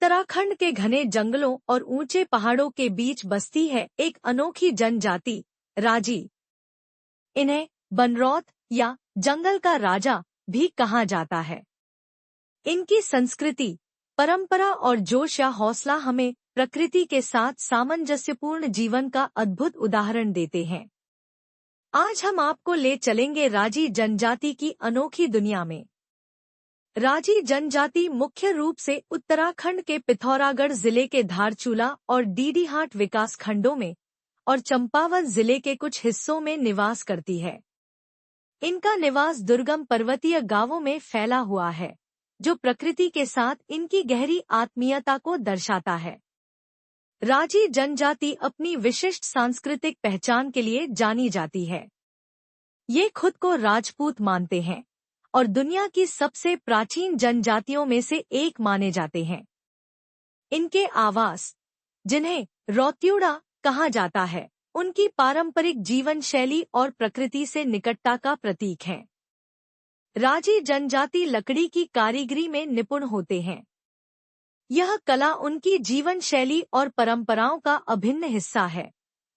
उत्तराखंड के घने जंगलों और ऊंचे पहाड़ों के बीच बसती है एक अनोखी जनजाति, राजी। इन्हें बनरौत या जंगल का राजा भी कहा जाता है। इनकी संस्कृति, परंपरा और जोश या हौसला हमें प्रकृति के साथ सामंजस्यपूर्ण जीवन का अद्भुत उदाहरण देते हैं। आज हम आपको ले चलेंगे राजी जनजाति की अनोखी दुनिया में। राजी जनजाति मुख्य रूप से उत्तराखंड के पिथौरागढ़ जिले के धारचूला और डीडीहाट विकास खंडों में और चंपावत जिले के कुछ हिस्सों में निवास करती है। इनका निवास दुर्गम पर्वतीय गांवों में फैला हुआ है, जो प्रकृति के साथ इनकी गहरी आत्मीयता को दर्शाता है। राजी जनजाति अपनी विशिष्ट सांस्कृतिक पहचान के लिए जानी जाती है। ये खुद को राजपूत मानते हैं और दुनिया की सबसे प्राचीन जनजातियों में से एक माने जाते हैं। इनके आवास, जिन्हें रौत्यूड़ा कहा जाता है, उनकी पारंपरिक जीवन शैली और प्रकृति से निकटता का प्रतीक हैं। राजी जनजाति लकड़ी की कारीगरी में निपुण होते हैं। यह कला उनकी जीवन शैली और परंपराओं का अभिन्न हिस्सा है,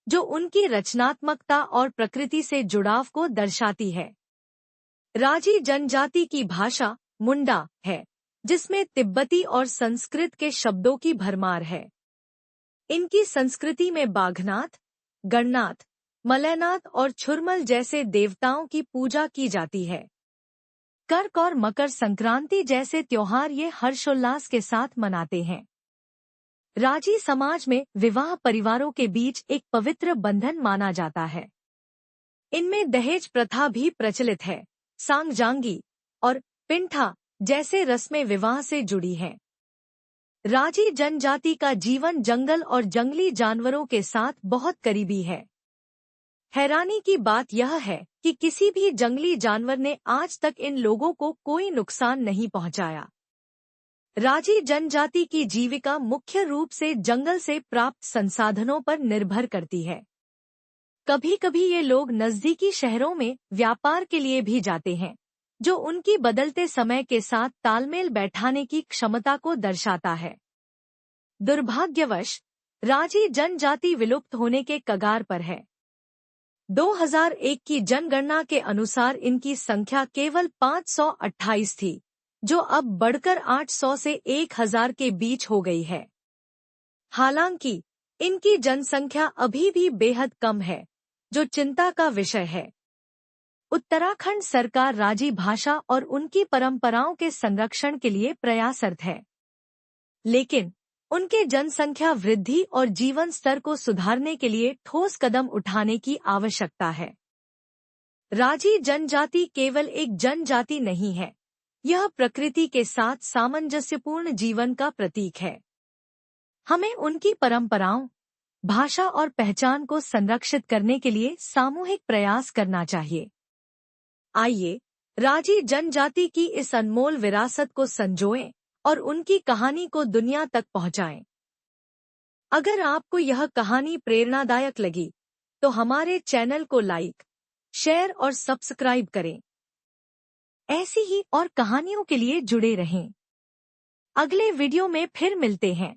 जो उनकी रचनात्मकता और प्रकृति से जुड़ाव को दर्शाती है। राजी जनजाति की भाषा मुंडा है, जिसमें तिब्बती और संस्कृत के शब्दों की भरमार है। इनकी संस्कृति में बाघनाथ, गणनाथ, मलयनाथ और छुरमल जैसे देवताओं की पूजा की जाती है। कर्क और मकर संक्रांति जैसे त्योहार ये हर्षोल्लास के साथ मनाते हैं। राजी समाज में विवाह परिवारों के बीच एक पवित्र बंधन माना जाता है। इनमें दहेज प्रथा भी प्रचलित है। सांगजांगी और पिंठा जैसे रस्में विवाह से जुड़ी हैं। राजी जनजाति का जीवन जंगल और जंगली जानवरों के साथ बहुत करीबी है। हैरानी की बात यह है कि किसी भी जंगली जानवर ने आज तक इन लोगों को कोई नुकसान नहीं पहुंचाया। राजी जनजाति की जीविका मुख्य रूप से जंगल से प्राप्त संसाधनों पर निर्भर करती है। कभी-कभी ये लोग नजदीकी शहरों में व्यापार के लिए भी जाते हैं, जो उनकी बदलते समय के साथ तालमेल बैठाने की क्षमता को दर्शाता है। दुर्भाग्यवश राजी जनजाति विलुप्त होने के कगार पर है। 2001 की जनगणना के अनुसार इनकी संख्या केवल 528 थी, जो अब बढ़कर 800 से 1000 के बीच हो गई है। हालांकि इनकी जनसंख्या अभी भी बेहद कम है, जो चिंता का विषय है। उत्तराखंड सरकार राजी भाषा और उनकी परंपराओं के संरक्षण के लिए प्रयासरत है, लेकिन उनके जनसंख्या वृद्धि और जीवन स्तर को सुधारने के लिए ठोस कदम उठाने की आवश्यकता है। राजी जनजाति केवल एक जनजाति नहीं है, यह प्रकृति के साथ सामंजस्यपूर्ण जीवन का प्रतीक है। हमें उनकी परंपराओं, भाषा और पहचान को संरक्षित करने के लिए सामूहिक प्रयास करना चाहिए। आइए राजी जनजाति की इस अनमोल विरासत को संजोएं और उनकी कहानी को दुनिया तक पहुंचाएं। अगर आपको यह कहानी प्रेरणादायक लगी, तो हमारे चैनल को लाइक, शेयर और सब्सक्राइब करें। ऐसी ही और कहानियों के लिए जुड़े रहें। अगले वीडियो में फिर मिलते हैं।